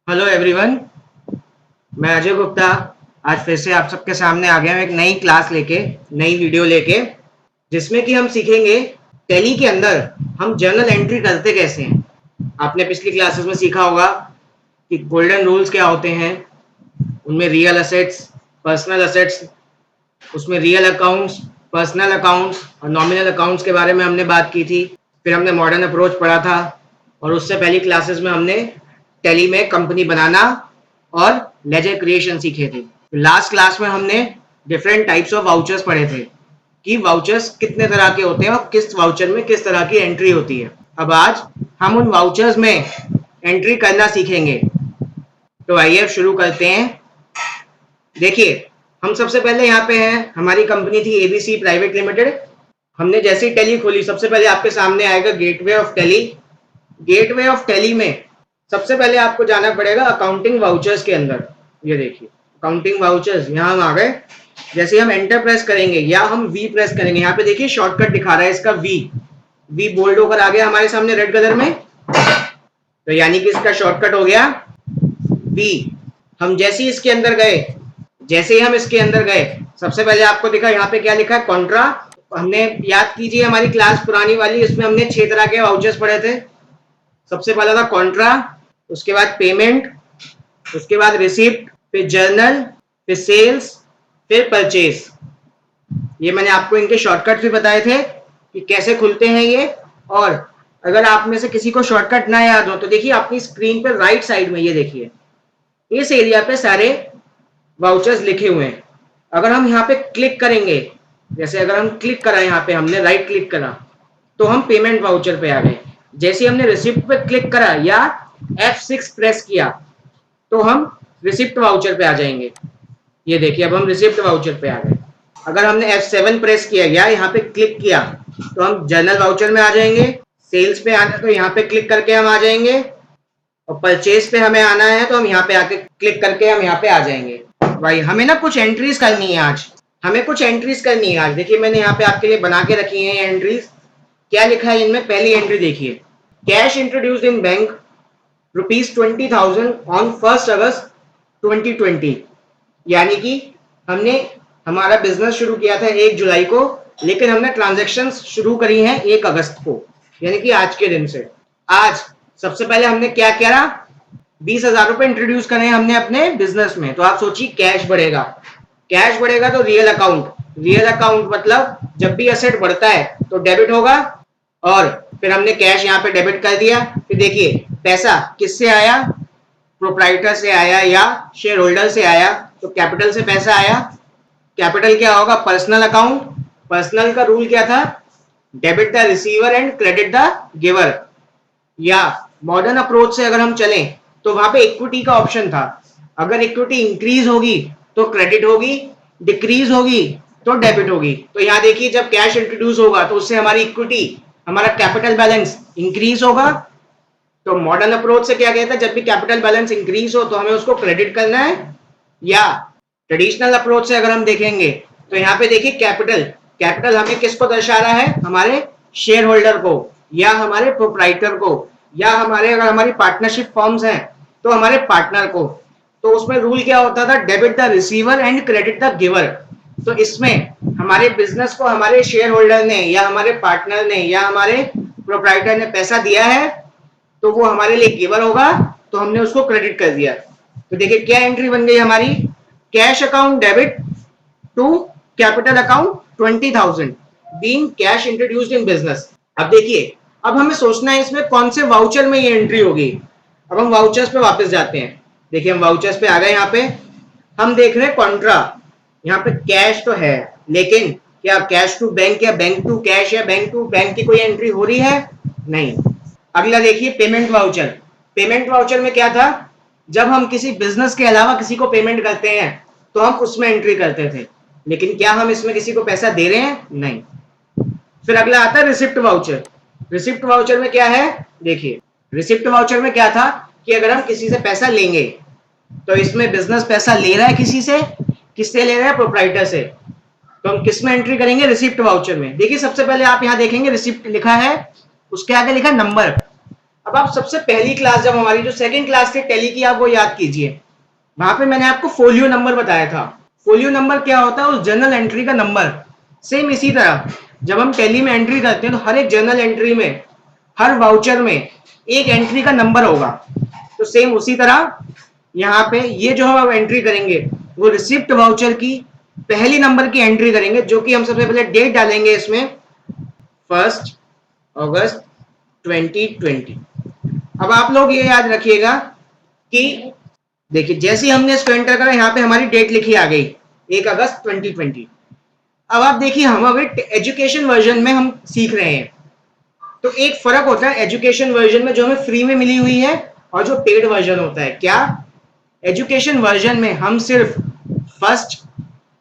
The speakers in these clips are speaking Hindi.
हेलो एवरीवन, मैं अजय गुप्ता आज फिर से आप सबके सामने आ गया हूँ एक नई क्लास लेके, नई वीडियो लेके, जिसमें कि हम सीखेंगे टैली के अंदर हम जर्नल एंट्री करते कैसे हैं। आपने पिछली क्लासेस में सीखा होगा कि गोल्डन रूल्स क्या होते हैं, उनमें रियल असेट्स, पर्सनल असेट्स, उसमें रियल अकाउंट्स, पर्सनल अकाउंट्स और नॉमिनल अकाउंट्स के बारे में हमने बात की थी। फिर हमने मॉडर्न अप्रोच पढ़ा था और उससे पहली क्लासेस में हमने टैली में कंपनी बनाना और लेजर क्रिएशन सीखे थे। लास्ट क्लास में हमने डिफरेंट टाइप्स ऑफ वाउचर्स पढ़े थे कि वाउचर्स कितने तरह के होते हैं और किस वाउचर में किस तरह की एंट्री होती है। अब आज हम उन वाउचर्स में एंट्री करना सीखेंगे। तो आइए शुरू करते हैं। देखिए, हम सबसे पहले यहाँ पे हैं, हमारी कंपनी थी एबीसी प्राइवेट लिमिटेड। हमने जैसे ही टैली खोली, सबसे पहले आपके सामने आएगा gateway of tally. Gateway of tally में सबसे पहले आपको जाना पड़ेगा अकाउंटिंग वाउचर्स के अंदर। ये देखिए अकाउंटिंग वाउचर्स, यहाँ हम आ गए। जैसे हम एंटर प्रेस करेंगे या हम वी प्रेस करेंगे, यहाँ पे देखिए शॉर्टकट दिखा रहा है इसका वी बोल्ड होकर आ गया हमारे सामने रेड कलर में, तो यानी कि इसका शॉर्टकट हो गया वी। हम जैसे ही इसके अंदर गए, जैसे ही हम इसके अंदर गए, सबसे पहले आपको दिखा यहाँ पे क्या लिखा है, कॉन्ट्रा। हमने याद कीजिए हमारी क्लास पुरानी वाली, इसमें हमने 6 तरह के वाउचर्स पढ़े थे। सबसे पहला था कॉन्ट्रा, उसके बाद पेमेंट, उसके बाद रिसिप्ट, फिर जर्नल, फिर सेल्स, फिर परचेज। ये मैंने आपको इनके शॉर्टकट भी बताए थे कि कैसे खुलते हैं ये। और अगर आप में से किसी को शॉर्टकट ना याद हो तो देखिए अपनी स्क्रीन पर राइट साइड में ये देखिए इस एरिया पे सारे वाउचर्स लिखे हुए हैं। अगर हम यहाँ पे क्लिक करेंगे, जैसे अगर हम क्लिक करा, यहाँ पे हमने राइट क्लिक करा तो हम पेमेंट वाउचर पे आ गए। जैसे हमने रिसिप्ट पे क्लिक करा या F6 प्रेस किया तो हम रिसिप्ट वाउचर पे आ जाएंगे। ये देखिए अब हम रिसिप्ट वाउचर पे आ गए। अगर हमने F7 प्रेस किया या यहाँ पे क्लिक किया तो हम जर्नल वाउचर में आ जाएंगे। सेल्स पे आना तो यहाँ पे क्लिक करके हम आ जाएंगे, और परचेज पे हमें आना है तो हम यहाँ पे आके क्लिक करके हम यहाँ पे आ जाएंगे। भाई हमें ना कुछ एंट्रीज करनी है आज, हमें कुछ एंट्रीज करनी है आज। देखिए मैंने यहाँ पे आपके लिए बना के रखी है एंट्रीज। क्या लिखा है इनमें? पहली एंट्री देखिए, cash introduced in bank ₹20,000 on 1 अगस्त 2020। यानी कि हमने हमारा बिजनेस शुरू किया था 1 जुलाई को, लेकिन हमने ट्रांजैक्शन शुरू करी हैं 1 अगस्त को, यानी कि आज के दिन से। आज सबसे पहले हमने क्या करा, 20,000 रुपए इंट्रोड्यूस करे हमने अपने बिजनेस में। तो आप सोचिए कैश बढ़ेगा, कैश बढ़ेगा तो रियल अकाउंट, रियल अकाउंट मतलब जब भी असेट बढ़ता है तो डेबिट होगा, और फिर हमने कैश यहाँ पे डेबिट कर दिया। फिर देखिए पैसा किससे आया, प्रोप्राइटर से आया या शेयर होल्डर से आया, तो कैपिटल से पैसा आया। कैपिटल क्या होगा? Personal account. पर्सनल का रूल क्या था? Debit the receiver and credit the giver. या मॉडर्न अप्रोच से अगर हम चलें तो वहां पे इक्विटी का ऑप्शन था। अगर इक्विटी इंक्रीज होगी तो क्रेडिट होगी, डिक्रीज होगी तो डेबिट होगी। तो यहाँ देखिए जब कैश इंट्रोड्यूस होगा तो उससे हमारी इक्विटी, हमारा कैपिटल बैलेंस इंक्रीज होगा। तो मॉडर्न अप्रोच से क्या कहता है, जब भी कैपिटल बैलेंस इंक्रीज हो तो हमें उसको क्रेडिट करना है। या ट्रेडिशनल अप्रोच से अगर हम देखेंगे तो यहाँ पे देखिए कैपिटल, कैपिटल हमें किसको दर्शा रहा है? हमारे शेयर होल्डर को या हमारे प्रोप्राइटर को, या हमारे अगर हमारी पार्टनरशिप फॉर्म्स हैं तो हमारे पार्टनर को। तो उसमें रूल क्या होता था? Debit the receiver and credit the giver. तो इसमें हमारे बिजनेस को हमारे शेयर होल्डर ने या हमारे पार्टनर ने या हमारे प्रोप्राइटर ने पैसा दिया है तो वो हमारे लिए गिवर होगा, तो हमने उसको क्रेडिट कर दिया। तो देखिए क्या एंट्री बन गई हमारी, cash account debit to capital account 20,000 being cash introduced in business. अब देखिए अब हमें सोचना है इसमें कौन से वाउचर में ये एंट्री होगी। अब हम वाउचर्स पे वापस जाते हैं। देखिए हम वाउचर्स पे आ गए। यहाँ पे हम देख रहे हैं कॉन्ट्रा, यहाँ पे कैश तो है लेकिन क्या कैश टू बैंक या बैंक टू कैश या बैंक टू बैंक की कोई एंट्री हो रही है? नहीं। अगला देखिए पेमेंट वाउचर। पेमेंट वाउचर में क्या था, जब हम किसी बिजनेस के अलावा किसी को पेमेंट करते हैं तो हम उसमें एंट्री करते थे, लेकिन क्या हम इसमें किसी को पैसा दे रहे हैं? नहीं। फिर अगला आता है रिसिप्ट वाउचर। रिसिप्ट वाउचर में क्या है? देखिए रिसिप्ट वाउचर में क्या था कि अगर हम किसी से पैसा लेंगे तो इसमें बिजनेस पैसा ले रहा है किसी से, किससे ले रहा है? प्रोप्राइटर से। तो हम किस में एंट्री करेंगे? रिसिप्ट वाउचर में। देखिए सबसे पहले आप यहाँ देखेंगे रिसिप्ट लिखा है, उसके आगे लिखा है नंबर। अब आप सबसे पहली क्लास जब हमारी जो सेकंड क्लास थी टैली की, आप वो याद कीजिए। वहां पे मैंने आपको फोलियो नंबर बताया था। फोलियो नंबर क्या होता है? उस जर्नल एंट्री का नंबर। सेम इसी तरह जब हम टैली में एंट्री करते हैं तो हर एक जर्नल एंट्री में, हर वाउचर में एक एंट्री का नंबर होगा। तो सेम उसी तरह यहाँ पे ये जो हम एंट्री करेंगे वो रिसिप्ट वाउचर की पहली नंबर की एंट्री करेंगे, जो कि हम सबसे पहले डेट डालेंगे इसमें 1 अगस्त 2020। अब आप लोग ये याद रखिएगा कि देखिए जैसे ही हमने इसको एंटर करा, यहाँ पे हमारी डेट लिखी आ गई 1 अगस्त 2020। अब आप देखिए हम अभी एजुकेशन वर्जन में हम सीख रहे हैं, तो एक फर्क होता है एजुकेशन वर्जन में जो हमें फ्री में मिली हुई है और जो पेड वर्जन होता है। क्या? एजुकेशन वर्जन में हम सिर्फ फर्स्ट,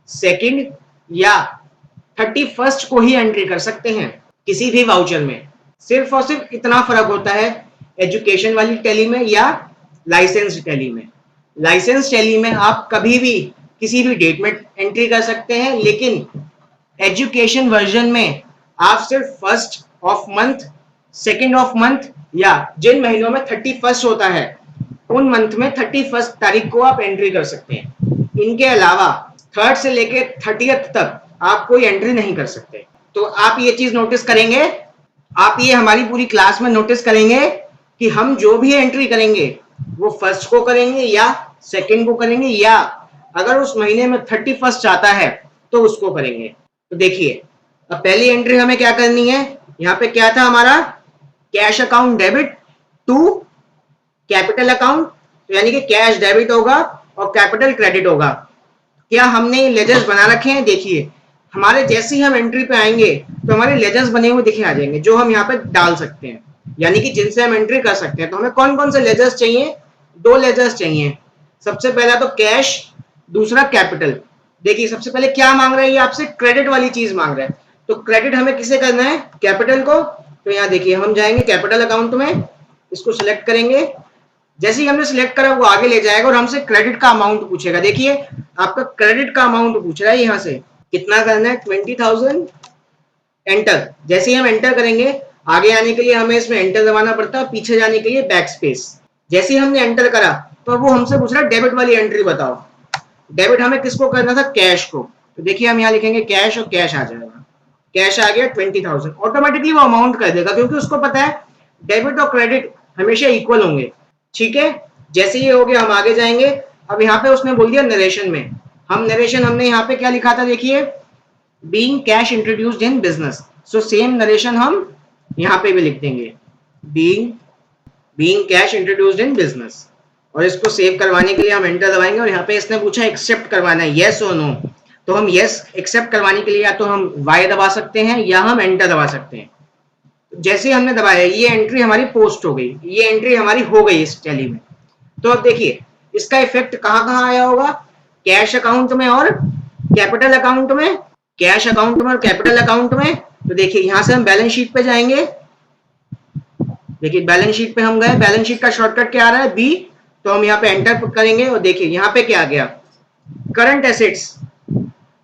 सेकंड या 31 को ही एंट्री कर सकते हैं किसी भी वाउचर में। सिर्फ और सिर्फ इतना फर्क होता है एजुकेशन वाली टैली में या लाइसेंस टैली में। लाइसेंस टैली में आप कभी भी किसी भी डेट में एंट्री कर सकते हैं, लेकिन एजुकेशन वर्जन में आप सिर्फ first of month, second of month या जिन महीनों में 31 होता है उन मंथ में 31 तारीख को आप एंट्री कर सकते हैं। इनके अलावा 3rd से लेके 30th तक आप कोई एंट्री नहीं कर सकते। तो आप ये चीज नोटिस करेंगे, आप ये हमारी पूरी क्लास में नोटिस करेंगे कि हम जो भी एंट्री करेंगे वो फर्स्ट को करेंगे या सेकेंड को करेंगे, या अगर उस महीने में 31 आता है तो उसको करेंगे। तो देखिए अब पहली एंट्री हमें क्या करनी है। यहाँ पे क्या था हमारा? Cash account debit to capital account, तो यानी कि कैश डेबिट होगा और कैपिटल क्रेडिट होगा। क्या हमने लेजर्स बना रखे हैं? देखिए हमारे जैसे ही हम एंट्री पे आएंगे तो हमारे लेजर्स बने हुए दिखे आ जाएंगे जो हम यहाँ पे डाल सकते हैं, यानी कि जिनसे हम एंट्री कर सकते हैं। तो हमें कौन कौन से लेजर्स चाहिए? 2 लेजर्स चाहिए। सबसे पहला तो कैश, दूसरा कैपिटल। देखिए सबसे पहले क्या मांग रहा है ये आपसे? क्रेडिट वाली चीज मांग रहा है। तो क्रेडिट हमें किसे करना है? कैपिटल को। तो यहाँ देखिए हम जाएंगे कैपिटल अकाउंट में, इसको सिलेक्ट करेंगे। जैसे ही हमने सिलेक्ट करा वो आगे ले जाएगा और हमसे क्रेडिट का अमाउंट पूछेगा। देखिए आपका क्रेडिट का अमाउंट पूछ रहा है, यहाँ से कितना करना है? 20,000। एंटर। जैसे ही हम एंटर करेंगे, आगे आने के लिए हमें इसमें एंटर दबाना पड़ता है, पीछे जाने के लिए बैक स्पेस। जैसे ही हमने एंटर करा तो वो हमसे पूछ रहा है डेबिट वाली एंट्री बताओ। डेबिट हमें किसको करना था? कैश को। तो देखिए हम यहाँ लिखेंगे कैश और कैश आ जाएगा। कैश आ गया 20,000। ऑटोमेटिकली वो अमाउंट कर देगा क्योंकि उसको पता है डेबिट और क्रेडिट हमेशा इक्वल होंगे। ठीक है, जैसे ये हो गया हम आगे जाएंगे। अब यहाँ पे उसने बोल दिया नरेशन में, हम नरेशन हमने यहाँ पे क्या लिखा था? देखिए being cash introduced in business. So same narration हम यहाँ पे भी लिख देंगे, being cash introduced in business. और इसको सेव करवाने के लिए हम एंटर दबाएंगे और यहाँ पे इसने पूछा एक्सेप्ट करवाना है, येस और नो। तो हम येस एक्सेप्ट करवाने के लिए या तो हम वाई दबा सकते हैं या हम एंटर दबा सकते हैं। जैसे हमने दबाया ये एंट्री हमारी पोस्ट हो गई, ये एंट्री हमारी हो गई इस टैली में। तो अब देखिए इसका इफेक्ट कहाँ कहाँ आया होगा? कैश अकाउंट में और कैपिटल अकाउंट में, कैश अकाउंट में और कैपिटल अकाउंट में। तो देखिए यहाँ से हम बैलेंस शीट पे जाएंगे। देखिए बैलेंस शीट पे हम गए, बैलेंस शीट का शॉर्टकट क्या आ रहा है? बी। तो हम यहाँ पे एंटर करेंगे और देखिए यहाँ पे क्या आ गया? Current assets.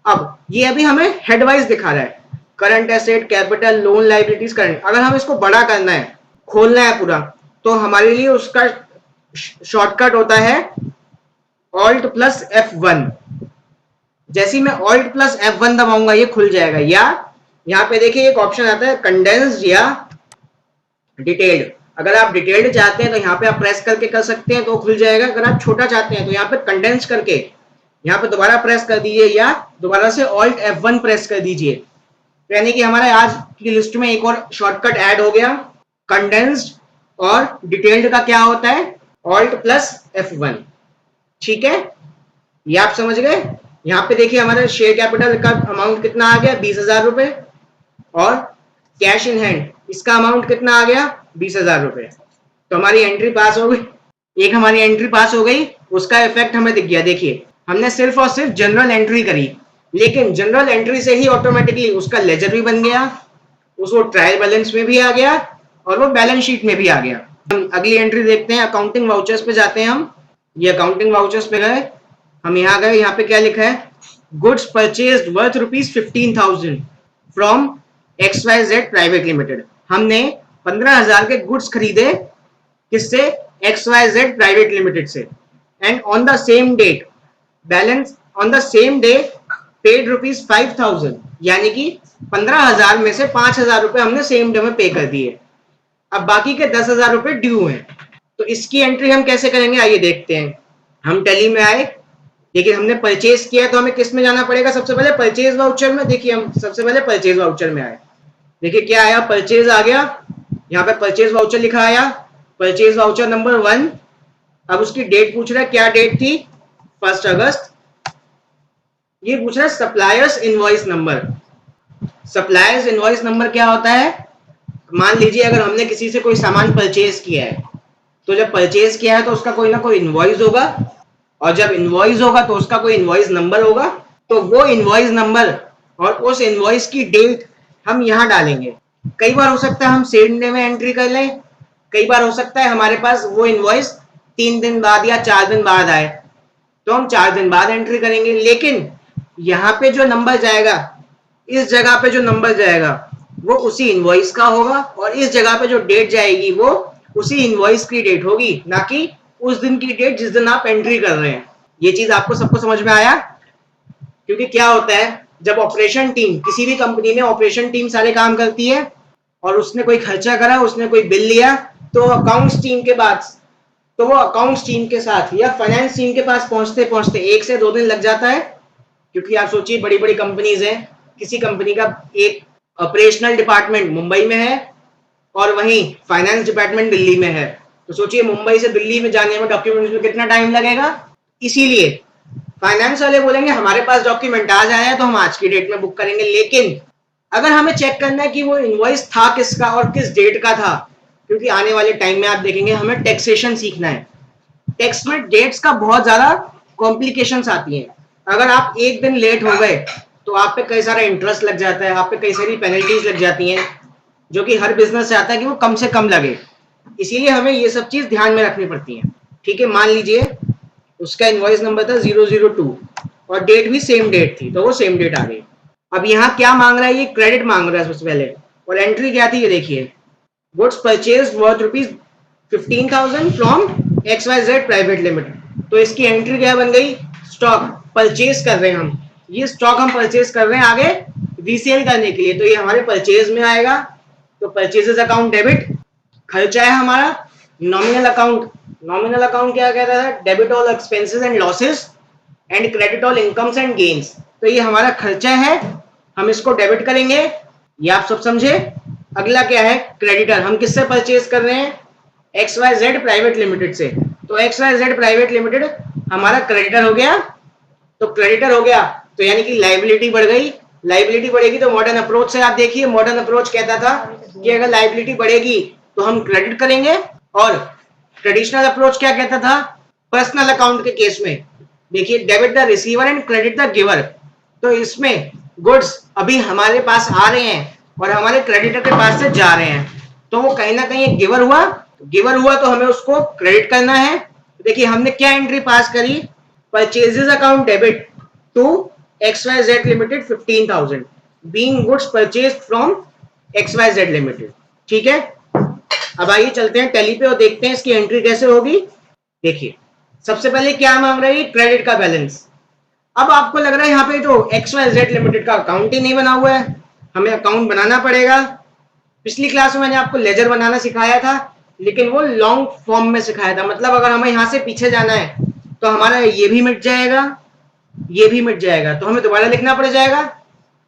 अब ये अभी हमें हेडवाइज दिखा रहा है, current asset, capital, loan, liabilities, current. अगर हम इसको बड़ा करना है, खोलना है पूरा, तो हमारे लिए उसका शॉर्टकट होता है Alt प्लस F1। जैसे ही मैं Alt प्लस F1 दबाऊंगा ये खुल जाएगा। या यहाँ पे देखिए एक ऑप्शन आता है कंडेंस्ड या डिटेल्ड। अगर आप डिटेल्ड चाहते हैं तो यहाँ पे आप प्रेस करके कर सकते हैं तो खुल जाएगा। अगर आप छोटा चाहते हैं तो यहाँ पे कंडेंस करके यहाँ पे दोबारा प्रेस कर दीजिए या दोबारा से Alt F1 प्रेस कर दीजिए। यानी कि हमारे आज की लिस्ट में एक और शॉर्टकट ऐड हो गया। कंडेंस्ड और डिटेल्ड का क्या होता है? Alt plus F1। ठीक है, ये आप समझ गए। यहाँ पे देखिए हमारे शेयर कैपिटल का अमाउंट कितना आ गया? 20,000 रुपए। और कैश इन हैंड इसका अमाउंट कितना आ गया? 20,000 रुपए। तो हमारी एंट्री पास हो गई, एक हमारी एंट्री पास हो गई, उसका इफेक्ट हमें दिख गया। देखिए हमने सिर्फ और सिर्फ जनरल एंट्री करी, लेकिन जनरल एंट्री से ही ऑटोमेटिकली उसका लेजर भी बन गया, उसको ट्रायल बैलेंस में भी आ गया और वो बैलेंस शीट में भी आ गया। हम अगली एंट्री देखते हैं, अकाउंटिंग वाउचर्स पे जाते हैं हम। ये अकाउंटिंग वाउचर्स पे गए, हम यहाँ गए, यहाँ पे क्या लिखा है? Goods purchased worth ₹15,000 from XYZ private limited. हमने 15,000 के गुड्स खरीदे किससे? XYZ प्राइवेट लिमिटेड से। And on the same date balance on the same day paid ₹5,000, यानी कि 15,000 में से 5,000 रुपए हमने सेम डे में पे कर दिए। अब बाकी के 10,000 रुपए ड्यू हैं। तो इसकी एंट्री हम कैसे करेंगे, आइए देखते हैं। हम टैली में आए, देखिए हमने परचेज किया तो हमें किस में जाना पड़ेगा? सबसे पहले परचेज वाउचर में। देखिए हम सबसे पहले परचेज वाउचर में आए, देखिए क्या आया, परचेज आ गया, यहाँ पे परचेज वाउचर लिखा आया, परचेज वाउचर नंबर 1। अब उसकी डेट पूछ रहा है, क्या डेट थी? 1 अगस्त। ये पूछ रहा है suppliers invoice number. Suppliers invoice number क्या होता है? मान लीजिए अगर हमने किसी से कोई सामान परचेज किया है, तो जब परचेज किया है तो उसका कोई ना कोई इनवॉइस होगा, और जब इनवॉइस होगा तो उसका कोई इनवॉइस नंबर होगा। तो वो इनवॉइस नंबर और उस इनवॉइस की डेट हम यहाँ डालेंगे। कई बार हो सकता है हम सेम डे में एंट्री कर लें, कई बार हो सकता है हमारे पास वो इनवॉइस 3 दिन बाद या 4 दिन बाद आए, तो हम 4 दिन बाद एंट्री करेंगे। लेकिन यहाँ पे जो नंबर जाएगा, इस जगह पे जो नंबर जाएगा वो उसी इनवॉइस का होगा, और इस जगह पे जो डेट जाएगी वो उसी इनवॉइस की डेट होगी, ना कि उस दिन की डेट जिस दिन आप एंट्री कर रहे हैं। ये चीज आपको सबको समझ में आया? क्योंकि क्या होता है, जब ऑपरेशन टीम, किसी भी कंपनी में ऑपरेशन टीम सारे काम करती है, और उसने कोई खर्चा करा, उसने कोई बिल लिया, तो अकाउंट्स टीम के बाद, तो वो अकाउंट्स टीम के साथ या फाइनेंस टीम के पास पहुंचते पहुंचते 1 से 2 दिन लग जाता है। क्योंकि आप सोचिए बड़ी बड़ी कंपनीज हैं, किसी कंपनी का एक ऑपरेशनल डिपार्टमेंट मुंबई में है और वहीं फाइनेंस डिपार्टमेंट दिल्ली में है, तो सोचिए मुंबई से दिल्ली में जाने में डॉक्यूमेंट्स में कितना टाइम लगेगा। इसीलिए फाइनेंस वाले बोलेंगे हमारे पास डॉक्यूमेंट आज आया है तो हम आज की डेट में बुक करेंगे। लेकिन अगर हमें चेक करना है कि वो इनवॉइस था किसका और किस डेट का था, क्योंकि आने वाले टाइम में आप देखेंगे हमें टैक्सेशन सीखना है, टैक्स में डेट्स का बहुत ज्यादा कॉम्प्लिकेशंस आती हैं। अगर आप एक दिन लेट हो गए तो आप पे कई सारा इंटरेस्ट लग जाता है, आप पे कई सारी पेनल्टीज लग जाती हैं, जो कि हर बिजनेस चाहता है कि वो कम से कम लगे। इसीलिए हमें ये सब चीज ध्यान में रखनी पड़ती है। ठीक है, मान लीजिए उसका इनवॉइस नंबर था 002 और डेट भी सेम डेट थी, तो वो सेम डेट आ गई। अब यहाँ क्या मांग रहा है, ये क्रेडिट मांग रहा है सबसे पहले, और एंट्री क्या थी ये देखिए, goods purchase worth ₹15,000 from XYZ private limited. तो इसकी एंट्री क्या बन गई? स्टॉक परचेज कर रहे हैं हम, ये स्टॉक हम परचेज कर रहे हैं आगे रीसेल करने के लिए, तो ये हमारे परचेज में आएगा। तो परचेजेस अकाउंट डेबिट। खर्चा है हमारा नॉमिनल अकाउंट। नॉमिनल अकाउंट क्या कहता है? Debit all expenses and losses and credit all incomes and gains. तो ये हमारा खर्चा है, हम इसको डेबिट करेंगे, ये आप सब समझे। अगला क्या है? क्रेडिटर। हम किससे परचेज कर रहे हैं? XYZ प्राइवेट लिमिटेड से। तो XYZ प्राइवेट लिमिटेड हमारा क्रेडिटर हो गया। तो क्रेडिटर हो गया तो यानी कि लाइबिलिटी बढ़ गई। लाइबिलिटी बढ़ेगी तो मॉडर्न अप्रोच से आप देखिए, मॉडर्न अप्रोच कहता था कि अगर लाइबिलिटी बढ़ेगी तो हम क्रेडिट करेंगे, और ट्रेडिशनल अप्रोच क्या कहता था? पर्सनल अकाउंट के केस में देखिए, debit the receiver and credit the giver. तो इसमें गुड्स अभी हमारे पास आ रहे हैं और हमारे क्रेडिटर के पास से जा रहे हैं, तो वो कहीं ना कहीं एक गिवर हुआ। गिवर हुआ तो हमें उसको क्रेडिट करना है। देखिए हमने क्या एंट्री पास करी? Purchases account debit to XYZ limited 15,000 being goods purchased from XYZ limited. ठीक है, अब आइए चलते हैं टैली पे और देखते हैं इसकी एंट्री कैसे होगी। देखिए सबसे पहले क्या मांग रहा है? क्रेडिट का बैलेंस। अब आपको लग रहा है यहाँ पे तो XYZ लिमिटेड का अकाउंट ही नहीं बना हुआ है, हमें अकाउंट बनाना पड़ेगा। पिछली क्लास में मैंने आपको लेजर बनाना सिखाया था, लेकिन वो लॉन्ग फॉर्म में सिखाया था, मतलब अगर हमें यहाँ से पीछे जाना है तो हमारा ये भी मिट जाएगा, ये भी मिट जाएगा, तो हमें दोबारा लिखना पड़ जाएगा।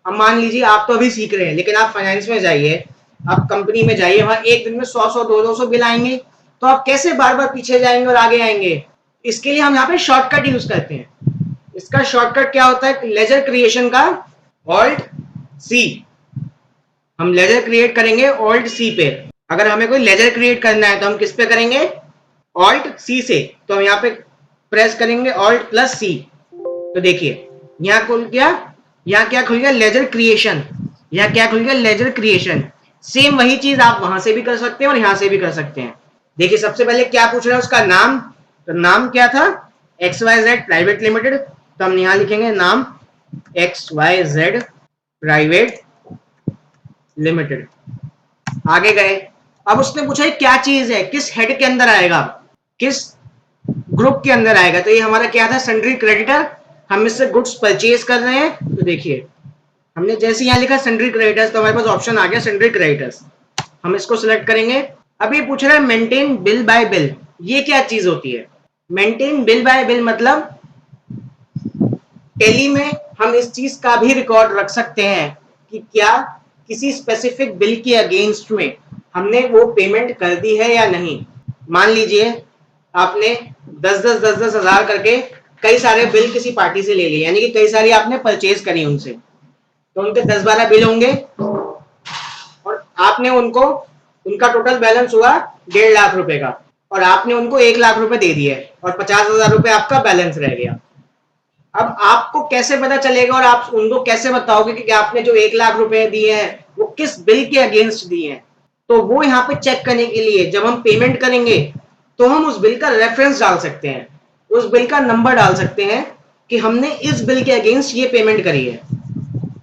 अब मान लीजिए आप तो अभी सीख रहे हैं, लेकिन आप फाइनेंस में जाइए, आप कंपनी में जाइए, वहां एक दिन में 100 200 बिल आएंगे, तो आप कैसे बार बार पीछे जाएंगे और आगे आएंगे? इसके लिए हम यहाँ पे शॉर्टकट यूज करते हैं। इसका शॉर्टकट क्या होता है? लेजर क्रिएशन का ऑल्ट सी। हम लेजर क्रिएट करेंगे ऑल्ट सी पे। अगर हमें कोई लेजर क्रिएट करना है तो हम किस पे करेंगे? ऑल्ट सी से। तो हम यहाँ पे प्रेस करेंगे ऑल्ट प्लस सी। तो देखिए यहाँ खुल गया, यहाँ क्या खुल गया? Laser creation. यहाँ क्या खुल गया? Laser creation. सेम वही चीज आप वहां से भी कर सकते हैं और यहाँ से भी कर सकते हैं। देखिए सबसे पहले क्या पूछ रहा है? उसका नाम। तो नाम क्या था? XYZ private limited. तो हम यहाँ लिखेंगे नाम XYZ प्राइवेट लिमिटेड। आगे गए, अब उसने पूछा है क्या चीज है, किस हेड के अंदर आएगा, किस ग्रुप के अंदर आएगा। तो ये हमारा क्या था, सन्ड्री क्रेडिटर। हम इससे गुड्स परचेज कर रहे हैं। तो देखिए हमने जैसे यहाँ लिखा सन्ड्री क्रेडिटर्स, तो हमारे पास ऑप्शन आ गया सन्ड्री क्रेडिटर्स। हम इसको सिलेक्ट करेंगे। अब ये पूछ रहा है मेंटेन बिल बाय बिल, ये क्या चीज होती है। मेंटेन बिल बाय बिल मतलब टैली में हम इस चीज का भी रिकॉर्ड रख सकते हैं कि क्या किसी स्पेसिफिक बिल के अगेंस्ट में हमने वो पेमेंट कर दी है या नहीं। मान लीजिए आपने 10-10 हजार करके कई सारे बिल किसी पार्टी से ले लिए, यानी कि कई सारी आपने परचेज करी उनसे, तो उनके 10-12 बिल होंगे और आपने उनको, उनका टोटल बैलेंस हुआ 1.5 लाख रुपए का, और आपने उनको 1 लाख रुपए दे दिए और 50,000 रुपए आपका बैलेंस रह गया। अब आपको कैसे पता चलेगा और आप उनको कैसे बताओगे कि आपने जो 1 लाख रुपए दिए हैं वो किस बिल के अगेंस्ट दिए हैं। तो वो यहाँ पे चेक करने के लिए जब हम पेमेंट करेंगे तो हम उस बिल का रेफरेंस डाल सकते हैं, उस बिल का नंबर डाल सकते हैं कि हमने इस बिल के अगेंस्ट ये पेमेंट करी है,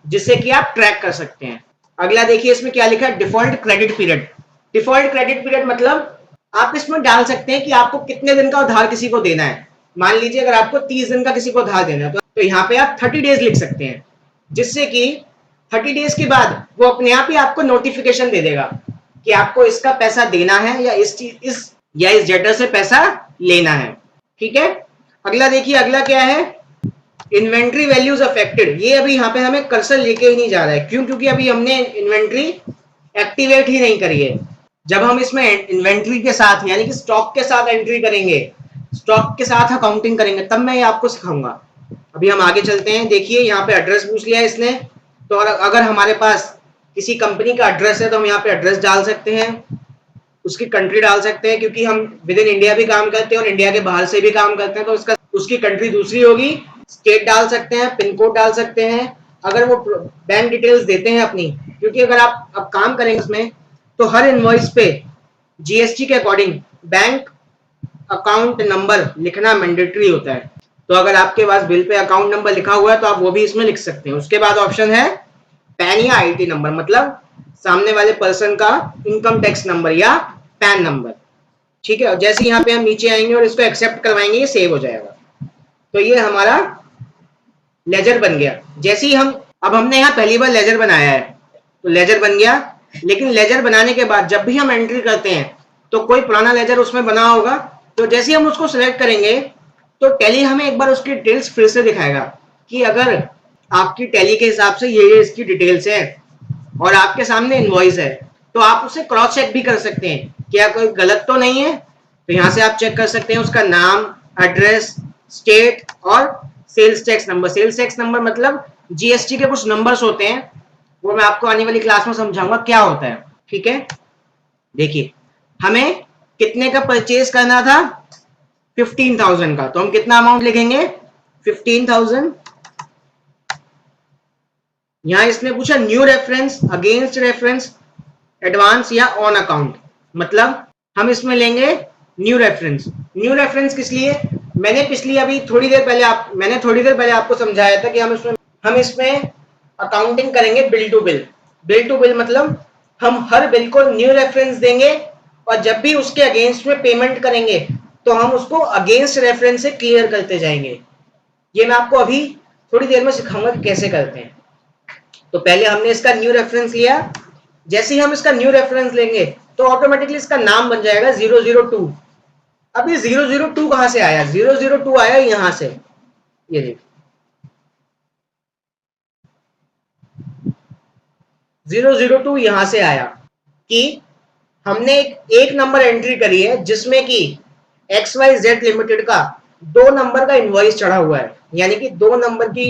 जिससे कि आप ट्रैक कर सकते हैं। अगला देखिए इसमें क्या लिखा है, default credit period. Default credit period मतलब आप इसमें डाल सकते हैं कि आपको कितने दिन का उधार किसी को देना है। मान लीजिए अगर आपको 30 दिन का किसी को उधार देना है तो यहाँ पे आप 30 डेज लिख सकते हैं, जिससे कि 30 डेज के बाद वो अपने आप ही आपको नोटिफिकेशन दे देगा कि आपको इसका पैसा देना है या इस डेटर से पैसा लेना है। ठीक है, अगला देखिए, अगला क्या है, इन्वेंट्री वैल्यूज अफेक्टेड। ये अभी यहाँ पे हमें कर्सर लेके ही नहीं जा रहा है, क्यों, क्योंकि अभी हमने इन्वेंट्री एक्टिवेट ही नहीं करी है। जब हम इसमें इन्वेंट्री के साथ यानी कि स्टॉक के साथ एंट्री करेंगे, स्टॉक के साथ अकाउंटिंग करेंगे, तब मैं ये आपको सिखाऊंगा। अभी हम आगे चलते हैं। देखिए यहाँ पे एड्रेस पूछ लिया इसने, तो अगर हमारे पास किसी कंपनी का एड्रेस है तो हम यहाँ पे एड्रेस डाल सकते हैं, उसकी कंट्री डाल सकते हैं, क्योंकि हम विद इन इंडिया भी काम करते हैं और इंडिया के बाहर से भी काम करते हैं, तो उसकी कंट्री दूसरी होगी। स्टेट डाल सकते हैं, पिन कोड डाल सकते हैं, अगर वो बैंक डिटेल्स देते हैं अपनी, क्योंकि अगर आप अब काम करेंगे उसमें तो हर इनवॉइस पे जीएसटी के अकॉर्डिंग बैंक अकाउंट नंबर लिखना मैंडेटरी होता है। तो अगर आपके पास बिल पे अकाउंट नंबर लिखा हुआ है तो आप वो भी इसमें लिख सकते हैं। उसके बाद ऑप्शन है पैन या आईटी नंबर, मतलब सामने वाले पर्सन का इनकम टैक्स नंबर या पैन नंबर। ठीक है, और जैसे यहाँ पे हम नीचे आएंगे और इसको एक्सेप्ट करवाएंगे, ये सेव हो जाएगा। तो ये हमारा लेजर बन गया। जैसे ही अब हमने यहाँ पहली बार लेजर बनाया है तो लेजर बन गया, लेकिन लेजर बनाने के बाद जब भी हम एंट्री करते हैं तो कोई पुराना लेजर उसमें बना होगा, तो जैसे ही हम उसको सिलेक्ट करेंगे तो टैली हमें एक बार उसकी डिटेल्स फिर से दिखाएगा कि अगर आपकी टैली के हिसाब से ये इसकी डिटेल्स है और आपके सामने इनवॉइस है, तो आप उसे क्रॉस चेक भी कर सकते हैं क्या कोई गलत तो नहीं है। तो यहाँ से आप चेक कर सकते हैं उसका नाम, एड्रेस, स्टेट और sales tax number. Sales tax number मतलब जीएसटी के कुछ नंबर्स होते हैं, वो मैं आपको आने वाली क्लास में समझाऊंगा क्या होता है। ठीक है, देखिए हमें कितने का परचेज करना था, 15,000 का, तो हम कितना अमाउंट लिखेंगे, 15,000। यहां इसने पूछा new reference, against reference, advance या ऑन अकाउंट, मतलब हम इसमें लेंगे न्यू रेफरेंस। न्यू रेफरेंस किस लिए, मैंने थोड़ी देर पहले आपको समझाया था कि हम इसमें अकाउंटिंग करेंगे bill to bill. Bill to bill मतलब हम हर बिल को न्यू रेफरेंस देंगे और जब भी उसके अगेंस्ट में पेमेंट करेंगे तो हम उसको अगेंस्ट रेफरेंस से क्लियर करते जाएंगे। ये मैं आपको अभी थोड़ी देर में सिखाऊंगा कि कैसे करते हैं। तो पहले हमने इसका न्यू रेफरेंस लिया, जैसे ही हम इसका न्यू रेफरेंस लेंगे तो ऑटोमेटिकली इसका नाम बन जाएगा 002। अब ये 002 कहां से आया, 002 आया यहां से, ये देखिए 002 यहां से आया कि हमने एक नंबर एंट्री करी है जिसमें कि XYZ लिमिटेड का 2 नंबर का इनवॉइस चढ़ा हुआ है, यानी कि 2 नंबर की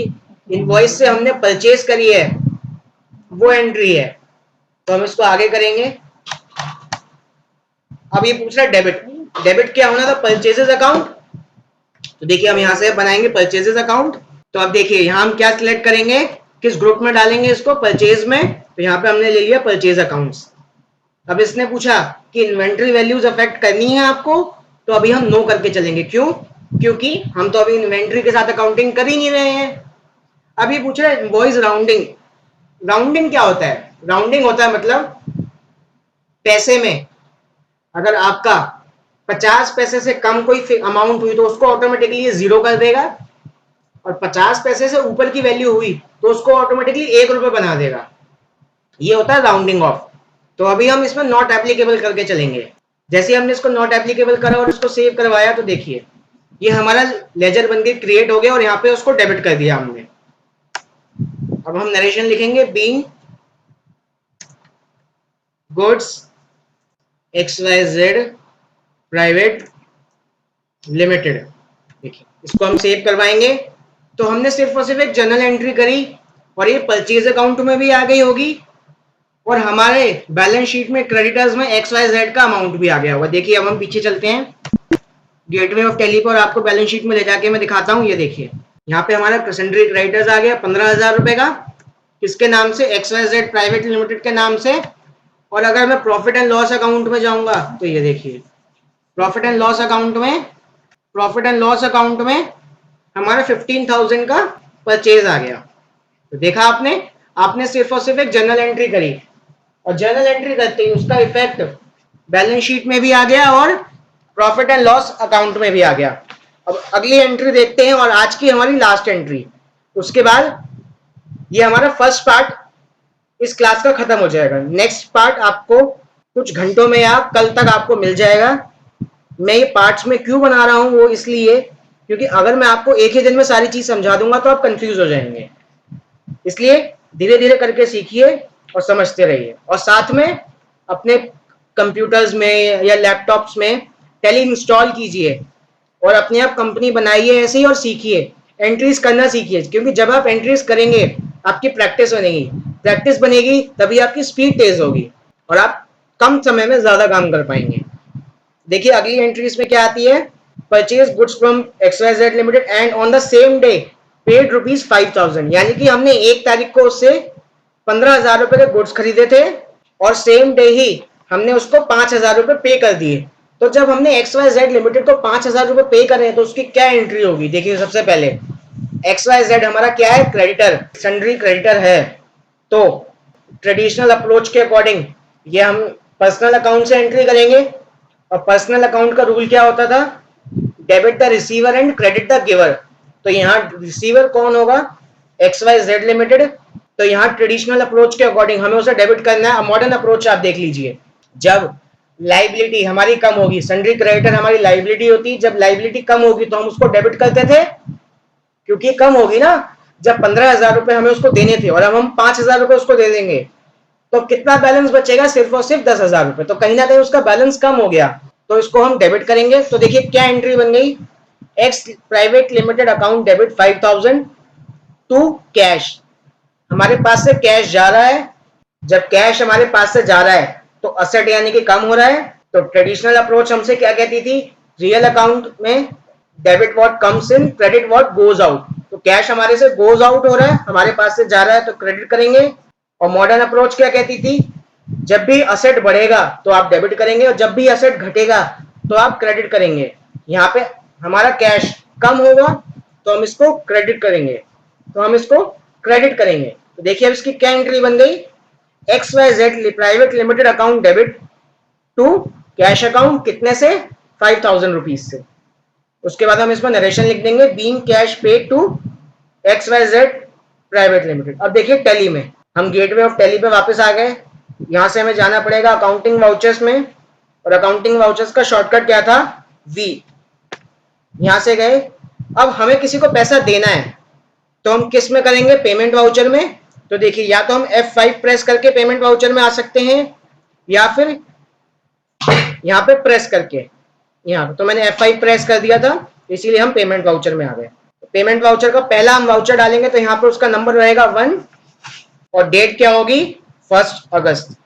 इनवॉइस से हमने परचेज करी है, वो एंट्री है। तो हम इसको आगे करेंगे। अब ये पूछ रहा है डेबिट। डेबिट क्या होना था, परचेजेस अकाउंट। तो देखिए हम यहां से बनाएंगे परचेजेस अकाउंट। तो अब देखिए यहां हम क्या सिलेक्ट करेंगे, किस ग्रुप में डालेंगे इसको, परचेज में। तो यहाँ पे हमने ले लिया परचेज अकाउंट्स। अब इसने पूछा कि इन्वेंट्री वैल्यूज अफेक्ट करनी है आपको, तो अभी हम नो करके चलेंगे। क्यों, क्योंकि हम तो अभी इन्वेंट्री के साथ अकाउंटिंग कर ही नहीं रहे हैं। अभी पूछ रहे हैं इनवॉइस राउंडिंग। राउंडिंग क्या होता है, राउंडिंग होता है मतलब पैसे में अगर आपका 50 पैसे से कम कोई अमाउंट हुई तो उसको ऑटोमेटिकली ये जीरो कर देगा, और 50 पैसे से ऊपर की वैल्यू हुई तो उसको ऑटोमेटिकली 1 रुपए बना देगा। ये होता है राउंडिंग ऑफ। तो अभी हम इसमें नॉट एप्लीकेबल करके चलेंगे। जैसे हमने इसको नॉट एप्लीकेबल करा और इसको सेव करवाया तो देखिए ये हमारा लेजर बन के क्रिएट हो गया और यहाँ पे उसको डेबिट कर दिया हमने। अब हम नरेशन लिखेंगे, being goods XYZ private limited. देखिए इसको हम सेव करवाएंगे तो हमने सिर्फ और सिर्फ एक जर्नल एंट्री करी और ये परचेज अकाउंट में भी आ गई होगी और हमारे बैलेंस शीट में क्रेडिटर्स में XYZ का अमाउंट भी आ गया होगा। देखिए अब हम पीछे चलते हैं गेटवे ऑफ टैली पर, आपको बैलेंस शीट में ले जाके मैं दिखाता हूँ। ये देखिए यहाँ पे हमारा सन्ड्री क्रेडिटर्स आ गया 15,000 रुपए का, किसके नाम से, XYZ प्राइवेट लिमिटेड के नाम से। और अगर मैं प्रॉफिट एंड लॉस अकाउंट में जाऊंगा तो ये देखिए प्रॉफिट एंड लॉस अकाउंट में हमारा 15,000 का परचेज आ गया। तो देखा आपने सिर्फ और सिर्फ एक जर्नल एंट्री करी और जर्नल एंट्री करते ही उसका इफेक्ट बैलेंस शीट में भी आ गया और प्रॉफिट एंड लॉस अकाउंट में भी आ गया। अब अगली एंट्री देखते हैं और आज की हमारी लास्ट एंट्री। उसके बाद ये हमारा फर्स्ट पार्ट इस क्लास का खत्म हो जाएगा। नेक्स्ट पार्ट आपको कुछ घंटों में या कल तक आपको मिल जाएगा। मैं ये पार्ट्स में क्यों बना रहा हूँ वो इसलिए क्योंकि अगर मैं आपको एक ही दिन में सारी चीज समझा दूंगा तो आप कंफ्यूज हो जाएंगे, इसलिए धीरे धीरे करके सीखिए और समझते रहिए। और साथ में अपने कंप्यूटर्स में या लैपटॉप्स में टैली इंस्टॉल कीजिए और अपने आप कंपनी बनाइए ऐसे ही और सीखिए, एंट्रीज करना सीखिए, क्योंकि जब आप एंट्रीज करेंगे आपकी प्रैक्टिस बनेगी तभी आपकी स्पीड तेज होगी और आप कम समय में ज्यादा काम कर पाएंगे। देखिए अगली एंट्रीज में क्या आती है, purchase goods from XYZ limited and on the same day paid ₹5,000, यानी कि हमने 1 तारीख को उससे 15,000 रुपए के गुड्स खरीदे थे और सेम डे ही हमने उसको 5,000 रुपए पे कर दिए। तो जब हमने XYZ लिमिटेड को 5,000 रुपए पे करे तो उसकी क्या एंट्री होगी, देखिए सबसे पहले XYZ हमारा क्या है, क्रेडिटर, सन्ड्री क्रेडिटर है। तो ट्रेडिशनल अप्रोच के अकॉर्डिंग ये हम पर्सनल अकाउंट से एंट्री करेंगे और पर्सनल अकाउंट का रूल क्या होता था, debit the receiver and credit the giver. तो यहाँ रिसीवर कौन होगा, XYZ लिमिटेड। तो यहाँ ट्रेडिशनल अप्रोच के अकॉर्डिंग हमें उसे डेबिट करना है। मॉडर्न अप्रोच आप देख लीजिए, जब लाइबिलिटी हमारी कम होगी, सन्ड्री क्रेडिटर हमारी लाइबिलिटी होती, जब लाइबिलिटी कम होगी तो हम उसको डेबिट करते थे क्योंकि कम होगी ना। जब 15,000 रुपए हमें उसको देने थे और अब हम 5,000 रुपए उसको दे देंगे तो कितना बैलेंस बचेगा, सिर्फ और सिर्फ 10,000 रुपए। तो कहीं ना कहीं उसका बैलेंस कम हो गया तो इसको हम डेबिट करेंगे। तो देखिए क्या एंट्री बन गई, X private limited account debit 5,000 to cash. हमारे पास से कैश जा रहा है, जब कैश हमारे पास से जा रहा है तो असेट यानी कि कम हो रहा है। तो ट्रेडिशनल अप्रोच हमसे क्या कहती थी, रियल अकाउंट में debit what comes in, credit what goes out. तो कैश हमारे से गोज आउट हो रहा है, हमारे पास से जा रहा है तो क्रेडिट करेंगे। और मॉडर्न अप्रोच क्या कहती थी, जब भी असेट बढ़ेगा तो आप डेबिट करेंगे और जब भी असेट घटेगा तो आप क्रेडिट करेंगे। यहाँ पे हमारा कैश कम होगा तो हम इसको क्रेडिट करेंगे, तो देखिए अब इसकी क्या एंट्री बन गई, XYZ private limited account debit to cash account, कितने से, 5,000 रुपीज से। उसके बाद हम इसमें नरेशन लिख देंगे, being cash paid to XYZ private limited. अब देखिए टैली में हम गेटवे ऑफ टैली पे वापस आ गए। यहां से हमें जाना पड़ेगा अकाउंटिंग वाउचर्स में और अकाउंटिंग वाउचर्स का शॉर्टकट क्या था, V। यहां से गए, अब हमें किसी को पैसा देना है तो हम किस में करेंगे, पेमेंट वाउचर में। तो देखिए या तो हम F5 प्रेस करके पेमेंट वाउचर में आ सकते हैं या फिर यहाँ पे प्रेस करके, यहाँ पे तो मैंने F5 प्रेस कर दिया था इसीलिए हम पेमेंट वाउचर में आ गए। पेमेंट वाउचर का पहला हम वाउचर डालेंगे तो यहाँ पर उसका नंबर रहेगा 1 और डेट क्या होगी, 1 अगस्त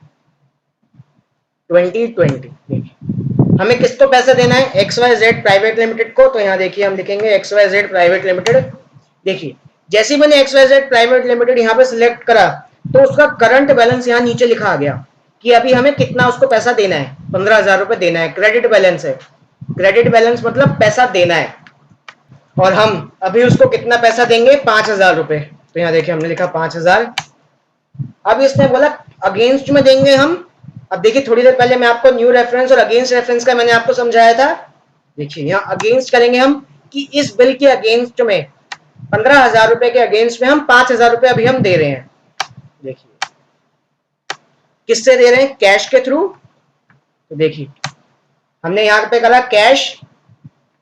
2020। हमें किसको पैसा देना है, XYZ प्राइवेट लिमिटेड को। तो यहाँ देखिए हम लिखेंगे XYZ प्राइवेट लिमिटेड। देखिए जैसे ही मैंने XYZ प्राइवेट लिमिटेड यहाँ पे सिलेक्ट करा तो उसका करंट बैलेंस यहाँ नीचे लिखा आ गया कि अभी हमें कितना उसको पैसा देना है, 15,000 रुपए देना है। क्रेडिट बैलेंस है, क्रेडिट बैलेंस मतलब पैसा देना है और हम अभी उसको कितना पैसा देंगे, 5,000 रुपए। तो यहाँ देखिए हमने लिखा 5,000। अब इसने बोला अगेंस्ट में देंगे हम अब देखिए थोड़ी देर पहले मैं आपको न्यू रेफरेंस और अगेंस्ट रेफरेंस का मैंने आपको समझाया था। देखिए यहाँ अगेंस्ट करेंगे हम कि इस बिल के अगेंस्ट में 15,000 रुपए के अगेंस्ट में हम 5,000 रुपए अभी हम दे रहे हैं। देखिए किससे दे रहे हैं, कैश के थ्रू। तो देखिए हमने यहाँ पे करा कैश।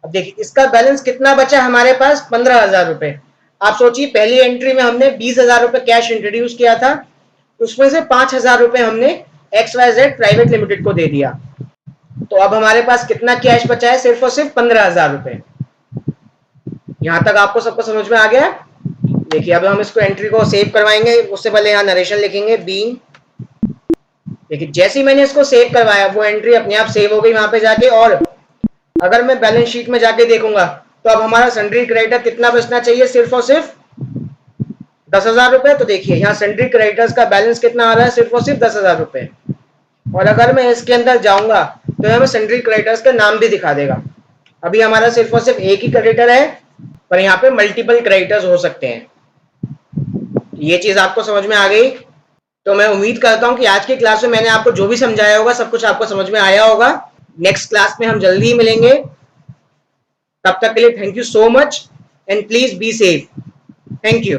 अब देखिए इसका बैलेंस कितना बचा हमारे पास, 15,000 रुपए। आप सोचिए पहली एंट्री में हमने 20,000 रुपए कैश इंट्रोड्यूस किया था, उसमें से 5,000 रुपए हमने XYZ प्राइवेट लिमिटेड को दे दिया। तो अब हमारे पास कितना कैश बचा है, सिर्फ और सिर्फ 15,000 रुपए। यहां तक आपको सबको समझ में आ गया। देखिए अब हम इसको एंट्री को सेव करवाएंगे, उससे पहले यहाँ नरेशन लिखेंगे बीइंग। देखिए जैसे ही मैंने इसको सेव करवाया वो एंट्री अपने आप सेव हो गई वहां पे जाके। और अगर मैं बैलेंस शीट में जाके देखूंगा तो अब हमारा सन्ड्री क्रेडिटर कितना बचना चाहिए, सिर्फ और सिर्फ 10,000 रुपए। तो देखिए यहाँ सन्ड्री क्रेडिटर्स का बैलेंस कितना आ रहा है, सिर्फ और सिर्फ 10,000 रुपए। और अगर मैं इसके अंदर जाऊंगा तो हमें सन्ड्री क्रेडिटर्स का नाम भी दिखा देगा। अभी हमारा सिर्फ और सिर्फ एक ही क्रेडिटर है, पर यहाँ पे मल्टीपल क्रेडिटर्स हो सकते हैं। ये चीज आपको समझ में आ गई। तो मैं उम्मीद करता हूँ कि आज की क्लास में मैंने आपको जो भी समझाया होगा सब कुछ आपको समझ में आया होगा। नेक्स्ट क्लास में हम जल्दी ही मिलेंगे। तब तक के लिए thank you so much and please be safe. Thank you.